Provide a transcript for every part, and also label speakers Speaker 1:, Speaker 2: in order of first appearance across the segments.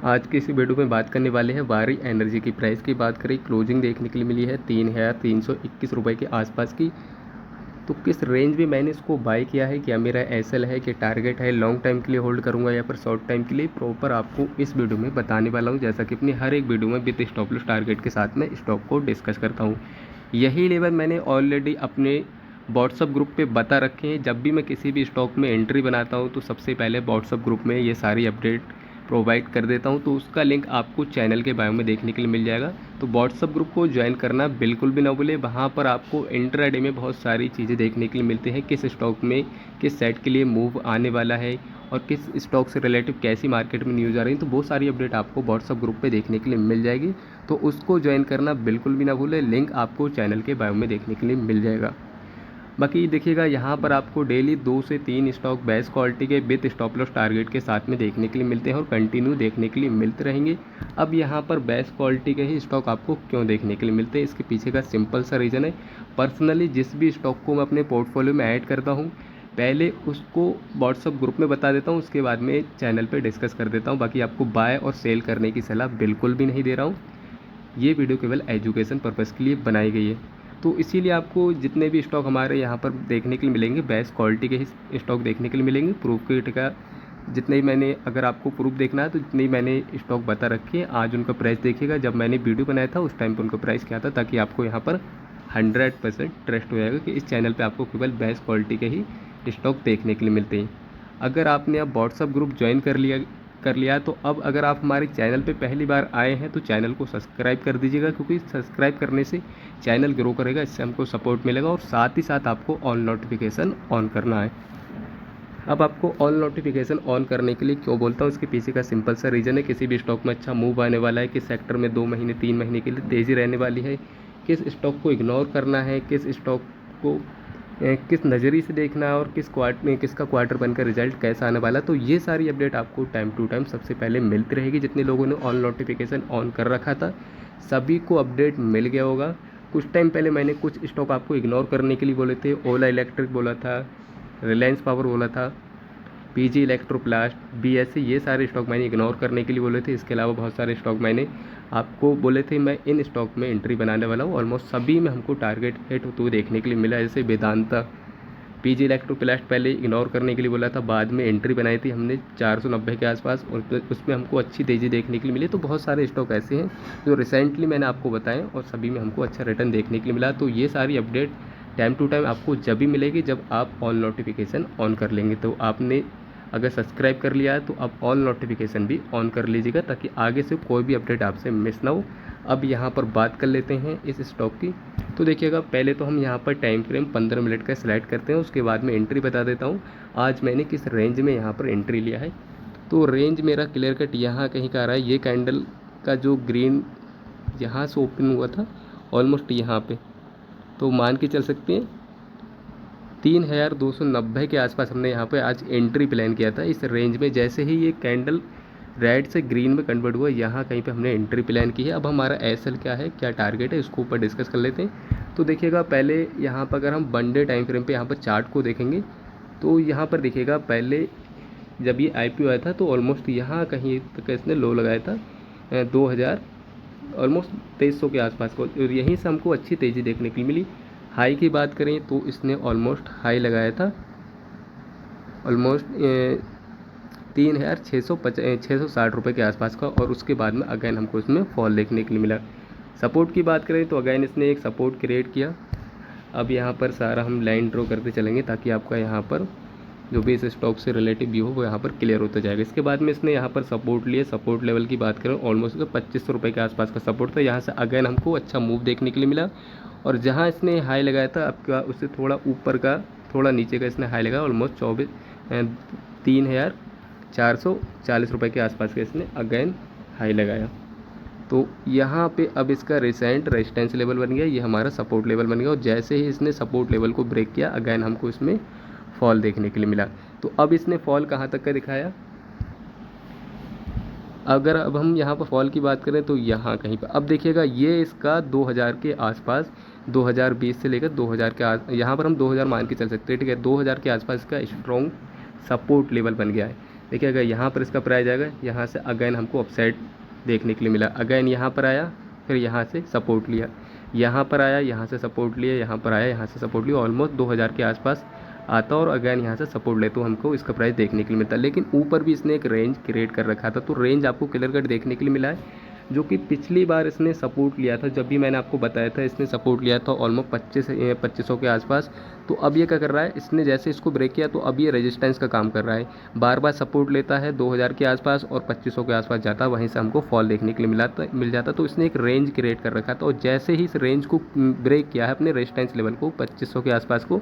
Speaker 1: आज की इस वीडियो में बात करने वाले हैं वारी एनर्जी की। प्राइस की बात करें, क्लोजिंग देखने के लिए मिली है 3,321 रुपये के आसपास की। तो किस रेंज में मैंने इसको बाय किया है, क्या मेरा एसएल है कि टारगेट है, लॉन्ग टाइम के लिए होल्ड करूंगा या फिर शॉर्ट टाइम के लिए, प्रॉपर आपको इस वीडियो में बताने वाला हूं। जैसा कि अपनी हर एक वीडियो में विद स्टॉप लॉस टारगेट के साथ में स्टॉक को डिस्कस करता हूँ। यही लेवल मैंने ऑलरेडी अपने व्हाट्सअप ग्रुप पे बता रखे हैं। जब भी मैं किसी भी स्टॉक में एंट्री बनाता हूँ तो सबसे पहले व्हाट्सअप ग्रुप में ये सारी अपडेट प्रोवाइड कर देता हूँ। तो उसका लिंक आपको चैनल के बायो में देखने के लिए मिल जाएगा। तो व्हाट्सअप ग्रुप को ज्वाइन करना बिल्कुल भी ना भूलें। वहाँ पर आपको इंट्राडे में बहुत सारी चीज़ें देखने के लिए मिलती हैं, किस स्टॉक में किस सेट के लिए मूव आने वाला है और किस स्टॉक से रिलेटिव कैसी मार्केट में न्यूज़ आ रही है। तो बहुत सारी अपडेट आपको व्हाट्सअप ग्रुप पे देखने के लिए मिल जाएगी। तो उसको ज्वाइन करना बिल्कुल भी ना भूलें, लिंक आपको चैनल के बायो में देखने के लिए मिल जाएगा। बाकी देखिएगा, यहाँ पर आपको डेली 2 से 3 स्टॉक बेस्ट क्वालिटी के विद स्टॉप लॉस टारगेट के साथ में देखने के लिए मिलते हैं और कंटिन्यू देखने के लिए मिलते रहेंगे। अब यहाँ पर बेस्ट क्वालिटी के ही स्टॉक आपको क्यों देखने के लिए मिलते हैं, इसके पीछे का सिंपल सा रीज़न है। पर्सनली जिस भी स्टॉक को मैं अपने पोर्टफोलियो में ऐड करता हूँ, पहले उसको व्हाट्सअप ग्रुप में बता देता हूँ, उसके बाद में चैनल पर डिस्कस कर देता हूँ। बाकी आपको बाय और सेल करने की सलाह बिल्कुल भी नहीं दे रहा हूँ। ये वीडियो केवल एजुकेशन पर्पज़ के लिए बनाई गई है। तो इसीलिए आपको जितने भी स्टॉक हमारे यहाँ पर देखने के लिए मिलेंगे, बेस्ट क्वालिटी के ही स्टॉक देखने के लिए मिलेंगे। प्रूफ किट का जितने ही मैंने, अगर आपको प्रूफ देखना है तो जितने ही मैंने स्टॉक बता रखे हैं, आज उनका प्राइस देखिएगा। जब मैंने वीडियो बनाया था उस टाइम पर उनका प्राइस क्या था, ताकि आपको यहाँ पर 100% ट्रस्ट हो जाएगा कि इस चैनल पर आपको केवल बेस्ट क्वालिटी के ही स्टॉक देखने के लिए मिलते हैं। अगर आपने अब व्हाट्सअप ग्रुप ज्वाइन कर लिया तो अब अगर आप हमारे चैनल पे पहली बार आए हैं तो चैनल को सब्सक्राइब कर दीजिएगा, क्योंकि सब्सक्राइब करने से चैनल ग्रो करेगा, इससे हमको सपोर्ट मिलेगा। और साथ ही साथ आपको ऑल नोटिफिकेशन ऑन करना है। अब आपको ऑल नोटिफिकेशन ऑन करने के लिए क्यों बोलता हूँ, इसके पीछे का सिंपल सा रीज़न है। किसी भी स्टॉक में अच्छा मूव आने वाला है, किस सेक्टर में 2 महीने 3 महीने के लिए तेज़ी रहने वाली है, किस स्टॉक को इग्नोर करना है, किस स्टॉक को किस नज़रिए से देखना है और किसका क्वार्टर बनकर रिजल्ट कैसा आने वाला। तो ये सारी अपडेट आपको टाइम टू टाइम सबसे पहले मिलती रहेगी। जितने लोगों ने ऑल नोटिफिकेशन ऑन कर रखा था सभी को अपडेट मिल गया होगा। कुछ टाइम पहले मैंने कुछ स्टॉक आपको इग्नोर करने के लिए बोले थे। ओला इलेक्ट्रिक बोला था, रिलायंस पावर बोला था, पीजी इलेक्ट्रोप्लास्ट, बीएससी, ये सारे स्टॉक मैंने इग्नोर करने के लिए बोले थे। इसके अलावा बहुत सारे स्टॉक मैंने आपको बोले थे मैं इन स्टॉक में एंट्री बनाने वाला हूँ। ऑलमोस्ट सभी में हमको टारगेट हिट होते हुए देखने के लिए मिला। जैसे वेदांता, पीजी इलेक्ट्रोप्लास्ट पहले इग्नोर करने के लिए बोला था, बाद में एंट्री बनाई थी हमने 490 के आसपास और उसमें हमको अच्छी तेज़ी देखने के लिए मिली। तो बहुत सारे स्टॉक ऐसे हैं जो रिसेंटली मैंने आपको बताएं और सभी में हमको अच्छा रिटर्न देखने के लिए मिला। तो ये सारी अपडेट टाइम टू टाइम आपको जब भी मिलेगी जब आप ऑल नोटिफिकेशन ऑन कर लेंगे। तो आपने अगर सब्सक्राइब कर लिया है तो अब ऑल नोटिफिकेशन भी ऑन कर लीजिएगा, ताकि आगे से कोई भी अपडेट आपसे मिस ना हो। अब यहाँ पर बात कर लेते हैं इस स्टॉक की। तो देखिएगा, पहले तो हम यहाँ पर टाइम फ्रेम 15 मिनट का सिलेक्ट करते हैं, उसके बाद में एंट्री बता देता हूँ आज मैंने किस रेंज में यहाँ पर एंट्री लिया है। तो रेंज मेरा क्लियर कट यहाँ कहीं का आ रहा है। ये कैंडल का जो ग्रीन यहाँ से ओपन हुआ था ऑलमोस्ट यहाँ पे, तो मान के चल सकते हैं 3,290 के आसपास हमने यहाँ पे आज एंट्री प्लान किया था इस रेंज में। जैसे ही ये कैंडल रेड से ग्रीन में कन्वर्ट हुआ, यहाँ कहीं पे हमने एंट्री प्लान की है। अब हमारा एसएल क्या है, क्या टारगेट है, इसको ऊपर डिस्कस कर लेते हैं। तो देखिएगा, पहले यहाँ पर अगर हम 1 डे टाइम फ्रेम पे यहाँ पर चार्ट को देखेंगे तो यहाँ पर देखिएगा, पहले जब ये IPO आया था तो ऑलमोस्ट यहाँ कहीं तक इसने लो लगाया था 2000 ऑलमोस्ट 2300 के आसपास को, और यहीं से हमको अच्छी तेज़ी देखने के लिए मिली। हाई की बात करें तो इसने ऑलमोस्ट हाई लगाया था ऑलमोस्ट 660 रुपये के आसपास का, और उसके बाद में अगैन हमको इसमें फॉल देखने के लिए मिला। सपोर्ट की बात करें तो अगैन इसने एक सपोर्ट क्रिएट किया। अब यहाँ पर सारा हम लाइन ड्रॉ करते चलेंगे ताकि आपका यहाँ पर जो भी इस स्टॉक से रिलेटिव व्यू हो वो यहाँ पर क्लियर होता जाएगा। इसके बाद में इसने यहाँ पर सपोर्ट लिए। सपोर्ट लेवल की बात करें ऑलमोस्ट 2500 रुपये के आसपास का सपोर्ट था। यहाँ से अगैन हमको अच्छा मूव देखने के लिए मिला, और जहाँ इसने हाई लगाया था आपका उससे थोड़ा ऊपर का, थोड़ा नीचे का इसने हाई लगाया ऑलमोस्ट 3,440 रुपये के आसपास का इसने अगैन हाई लगाया। तो यहाँ पे अब इसका रिसेंट रेजिस्टेंस लेवल बन गया, ये हमारा सपोर्ट लेवल बन गया, और जैसे ही इसने सपोर्ट लेवल को ब्रेक किया अगैन हमको इसमें फॉल देखने के लिए मिला। तो अब इसने फॉल कहाँ तक का दिखाया, अगर अब हम यहाँ पर फॉल की बात करें तो यहाँ कहीं पर अब देखिएगा, ये इसका 2000 के आसपास 2020 से लेकर 2000 यहाँ पर हम 2000 मान के चल सकते हैं, ठीक है। 2000 के आसपास इसका स्ट्रॉन्ग सपोर्ट लेवल बन गया है। देखिए अगर यहाँ पर इसका प्राइस आएगा, यहाँ से अगेन हमको अपसाइड देखने के लिए मिला, अगेन यहाँ पर आया, फिर यहाँ से सपोर्ट लिया, यहाँ पर आया, यहाँ से सपोर्ट लिया, यहाँ पर आया, यहाँ से सपोर्ट लिया, ऑलमोस्ट 2000 के आसपास आता और अगेन यहाँ से सपोर्ट ले तो हमको इसका प्राइस देखने के लिए मिलता है। लेकिन ऊपर भी इसने एक रेंज क्रिएट कर रखा था, तो रेंज आपको क्लियर कट देखने के लिए मिला है, जो कि पिछली बार इसने सपोर्ट लिया था, जब भी मैंने आपको बताया था इसने सपोर्ट लिया था ऑलमोस्ट 2500 के आसपास। तो अब ये क्या कर रहा है, इसने जैसे इसको ब्रेक किया तो अब ये रेजिस्टेंस का काम कर रहा है, बार बार सपोर्ट लेता है 2000 के आसपास और 2500 के आसपास जाता है, वहीं से हमको फॉल देखने के लिए मिल जाता। तो इसने एक रेंज क्रिएट कर रखा था और जैसे ही इस रेंज को ब्रेक किया है अपने रेजिस्टेंस लेवल को 2500 के आसपास को,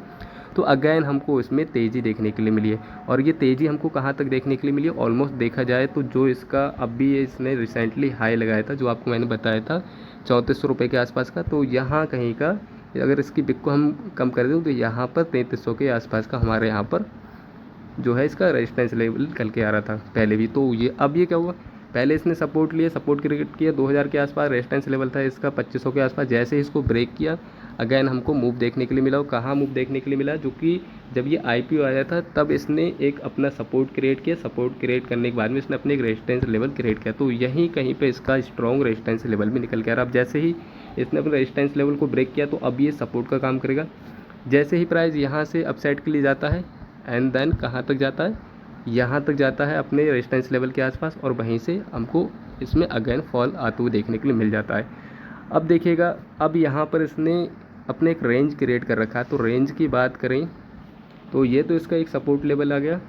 Speaker 1: तो अगेन हमको इसमें तेज़ी देखने के लिए मिली है। और ये तेज़ी हमको कहाँ तक देखने के लिए मिली है, ऑलमोस्ट देखा जाए तो जो इसका अभी इसने रिसेंटली हाई लगाया था, जो आपको मैंने बताया था 3400 रुपये के आसपास का, तो यहाँ कहीं का अगर इसकी बिक को हम कम कर दें तो यहाँ पर 3300 के आसपास का हमारे यहाँ पर जो है इसका रेजिस्टेंस लेवल निकल के आ रहा था पहले भी। तो ये अब ये क्या हुआ, पहले इसने सपोर्ट लिया, सपोर्ट क्रिएट किया 2000 के आसपास, रेजिस्टेंस लेवल था इसका 2500 के आसपास, जैसे ही इसको ब्रेक किया अगेन हमको मूव देखने के लिए मिला। और कहाँ मूव देखने के लिए मिला, जो कि जब ये IPO आया था तब इसने एक अपना सपोर्ट क्रिएट किया, सपोर्ट क्रिएट करने के बाद में इसने अपने एक रेजिस्टेंस लेवल क्रिएट किया, तो यहीं कहीं पे इसका स्ट्रॉन्ग रेजिस्टेंस लेवल भी निकल के आ रहा। अब जैसे ही इसने अपने रेजिस्टेंस लेवल को ब्रेक किया तो अब ये सपोर्ट का काम करेगा। जैसे ही प्राइस यहाँ से अपसाइड के लिए जाता है एंड देन कहाँ तक जाता है, यहाँ तक जाता है अपने रेजिस्टेंस लेवल के आसपास, और वहीं से हमको इसमें अगेन फॉल आते हुए देखने के लिए मिल जाता है। अब देखिएगा, अब यहाँ पर इसने अपने एक रेंज क्रिएट कर रखा है, तो रेंज की बात करें तो ये तो इसका एक सपोर्ट लेवल आ गया।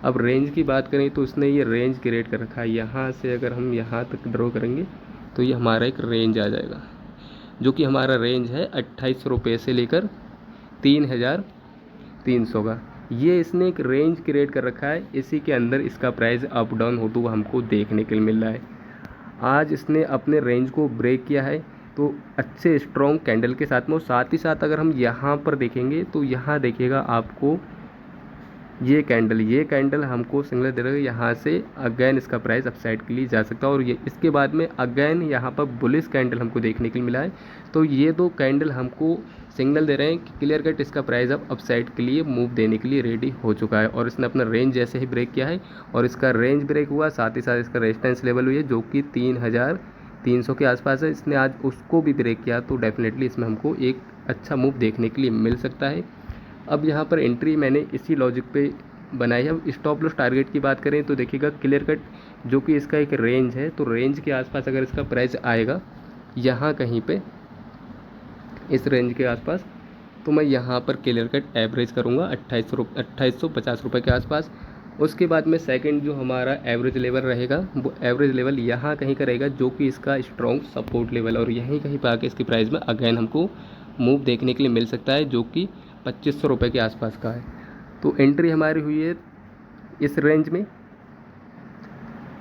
Speaker 1: अब रेंज की बात करें तो इसने ये रेंज क्रिएट कर रखा है, यहाँ से अगर हम यहाँ तक ड्रॉ करेंगे तो ये हमारा एक रेंज आ जाएगा, जो कि हमारा रेंज है 2800 रुपये से लेकर 3300 का। ये इसने एक रेंज क्रिएट कर रखा है, इसी के अंदर इसका प्राइस अप डाउन होता हुआ हमको देखने के लिए मिल रहा है। आज इसने अपने रेंज को ब्रेक किया है तो अच्छे स्ट्रॉन्ग कैंडल के साथ में, और साथ ही साथ अगर हम यहाँ पर देखेंगे तो यहाँ देखिएगा आपको ये कैंडल हमको सिग्नल दे रहा है, यहाँ से अगेन इसका प्राइस अपसाइड के लिए जा सकता है। और ये इसके बाद में अगेन यहाँ पर बुलिश कैंडल हमको देखने के लिए मिला है। तो ये दो कैंडल हमको सिग्नल दे रहे हैं कि क्लियर कट इसका प्राइस अब अपसाइड के लिए मूव देने के लिए रेडी हो चुका है। और इसने अपना रेंज जैसे ही ब्रेक किया है और इसका रेंज ब्रेक हुआ, साथ ही साथ इसका रेजिस्टेंस लेवल हुई है जो कि 3300 के आसपास है, इसने आज उसको भी ब्रेक किया, तो डेफिनेटली इसमें हमको एक अच्छा मूव देखने के लिए मिल सकता है। अब यहाँ पर एंट्री मैंने इसी लॉजिक पे बनाई है। अब स्टॉप लॉस टारगेट की बात करें तो देखिएगा क्लियर कट जो कि इसका एक रेंज है, तो रेंज के आसपास अगर इसका प्राइस आएगा यहाँ कहीं पे इस रेंज के आसपास, तो मैं यहाँ पर क्लियर कट एवरेज करूँगा 2850 रुपये के आसपास। उसके बाद में सेकंड जो हमारा एवरेज लेवल रहेगा वो एवरेज लेवल यहाँ कहीं का रहेगा, जो कि इसका स्ट्रॉन्ग सपोर्ट लेवल, और यहीं कहीं पर आके इसकी प्राइस में अगेन हमको मूव देखने के लिए मिल सकता है, जो कि 2500 रुपये के आसपास का है। तो एंट्री हमारी हुई है इस रेंज में,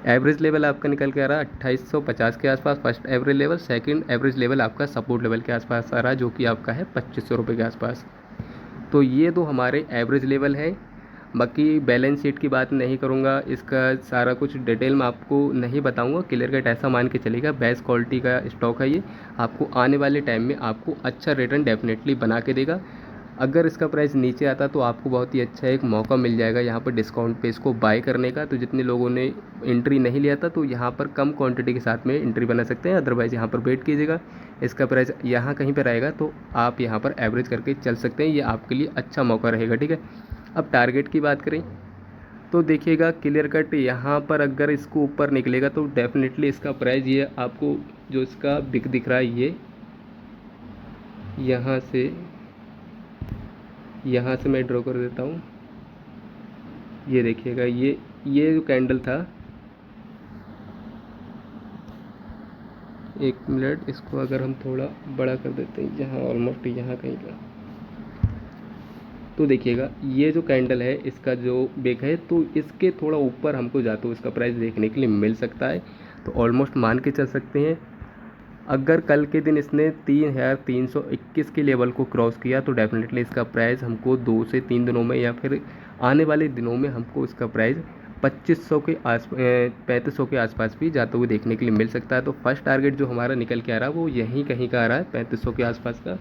Speaker 1: एवरेज लेवल आपका निकल के आ रहा है 2850 के आसपास first average level, second average level आपका सपोर्ट लेवल के आसपास आ रहा है, जो कि आपका है 2500 रुपये के आसपास। तो ये दो हमारे एवरेज लेवल है। बाकी बैलेंस शीट की बात नहीं करूँगा, इसका सारा कुछ डिटेल में आपको नहीं बताऊँगा। क्लियर कट ऐसा मान के चलेगा बेस्ट क्वालिटी का स्टॉक है ये, आपको आने वाले टाइम में आपको अच्छा रिटर्न डेफिनेटली बना के देगा। अगर इसका प्राइस नीचे आता तो आपको बहुत ही अच्छा एक मौका मिल जाएगा यहाँ पर डिस्काउंट पे इसको बाय करने का। तो जितने लोगों ने एंट्री नहीं लिया था तो यहाँ पर कम क्वांटिटी के साथ में एंट्री बना सकते हैं, अदरवाइज़ यहाँ पर वेट कीजिएगा, इसका प्राइस यहाँ कहीं पर आएगा तो आप यहाँ पर एवरेज करके चल सकते हैं, ये आपके लिए अच्छा मौका रहेगा। ठीक है, अब टारगेट की बात करें तो देखिएगा क्लियर कट यहाँ पर अगर इसको ऊपर निकलेगा तो डेफिनेटली इसका प्राइस ये आपको जो इसका बिक दिख रहा है, ये यहाँ से मैं ड्रॉ कर देता हूँ। ये देखिएगा ये जो कैंडल था, एक मिनट, इसको अगर हम थोड़ा बड़ा कर देते हैं, यहाँ ऑलमोस्ट यहाँ कहीं का, तो देखिएगा ये जो कैंडल है इसका जो बेक है तो इसके थोड़ा ऊपर हमको जाते हुए इसका प्राइस देखने के लिए मिल सकता है। तो ऑलमोस्ट मान के चल सकते हैं अगर कल के दिन इसने 3321 के लेवल को क्रॉस किया तो डेफिनेटली इसका प्राइस हमको 2 से 3 दिनों में या फिर आने वाले दिनों में हमको इसका प्राइस 3500 के आसपास भी जाते हुए देखने के लिए मिल सकता है। तो फर्स्ट टारगेट जो हमारा निकल के आ रहा है वो यहीं कहीं का आ रहा है 3500 के आसपास का,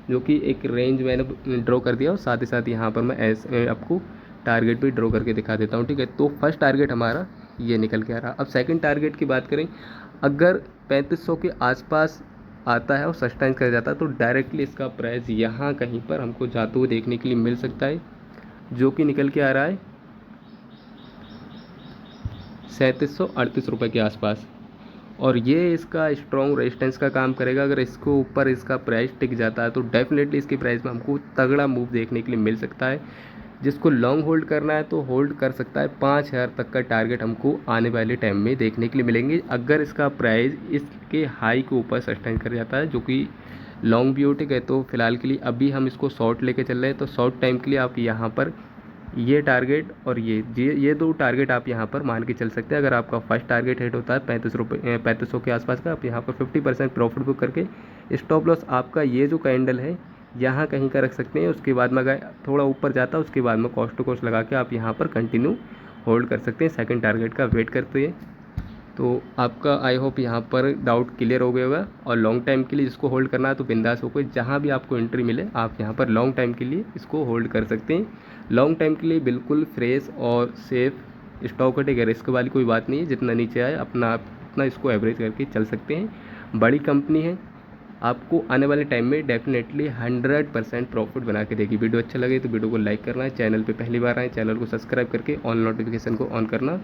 Speaker 1: जो कि एक रेंज मैंने ड्रॉ कर दिया और साथ ही साथ यहाँ पर मैं आपको टारगेट भी ड्रॉ करके दिखा देता हूँ, ठीक है। तो फर्स्ट टारगेट हमारा ये निकल के आ रहा। अब सेकंड टारगेट की बात करें, अगर 3500 के आसपास आता है और सस्टेन कर जाता है तो डायरेक्टली इसका प्राइस यहाँ कहीं पर हमको जाते हुए देखने के लिए मिल सकता है, जो कि निकल के आ रहा है 3738 रुपये के आसपास। और ये इसका स्ट्रॉन्ग रेजिस्टेंस का काम करेगा। अगर इसको ऊपर इसका प्राइस टिक जाता है तो डेफिनेटली इसकी प्राइस में हमको तगड़ा मूव देखने के लिए मिल सकता है। जिसको लॉन्ग होल्ड करना है तो होल्ड कर सकता है, 5000 तक का टारगेट हमको आने वाले टाइम में देखने के लिए मिलेंगे, अगर इसका प्राइस इसके हाई के ऊपर सस्टेन कर जाता है, जो कि लॉन्ग व्यू, ठीक है। तो फिलहाल के लिए अभी हम इसको शॉर्ट लेके चल रहे हैं, तो शॉर्ट टाइम के लिए आप यहाँ पर ये टारगेट और ये दो टारगेट आप यहाँ पर मान के चल सकते हैं। अगर आपका फर्स्ट टारगेट हिट होता है 3500 के आसपास का, आप यहाँ पर 50% प्रॉफिट बुक करके स्टॉप लॉस आपका ये जो कैंडल है यहाँ कहीं का रख सकते हैं। उसके बाद में अगर थोड़ा ऊपर जाता है उसके बाद में कॉस्ट टू कॉस्ट लगा के आप यहाँ पर कंटिन्यू होल्ड कर सकते हैं, सेकंड टारगेट का वेट करते हैं। तो आपका आई होप यहाँ पर डाउट क्लियर हो गया होगा। और लॉन्ग टाइम के लिए जिसको होल्ड करना है तो बिंदास होकर जहाँ भी आपको एंट्री मिले आप यहाँ पर लॉन्ग टाइम के लिए इसको होल्ड कर सकते हैं। लॉन्ग टाइम के लिए बिल्कुल फ्रेश और सेफ स्टॉक हटेगा, रिस्क वाली कोई बात नहीं है। जितना नीचे आए अपना इसको एवरेज करके चल सकते हैं। बड़ी कंपनी है, आपको आने वाले टाइम में डेफिनेटली 100% प्रॉफिट बना के देगी। वीडियो अच्छा लगे तो वीडियो को लाइक करना है, चैनल पे पहली बार आए चैनल को सब्सक्राइब करके ऑन नोटिफिकेशन को ऑन करना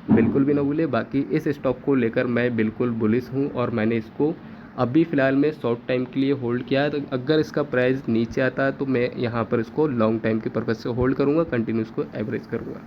Speaker 1: बिल्कुल भी ना भूले। बाकी इस स्टॉक को लेकर मैं बिल्कुल बुलिश हूँ और मैंने इसको अभी फ़िलहाल में शॉर्ट टाइम के लिए होल्ड किया है। तो अगर इसका प्राइस नीचे आता है तो मैं यहाँ पर इसको लॉन्ग टाइम के पर्पज़ से होल्ड करूँगा, कंटिन्यू इसको एवरेज करूँगा।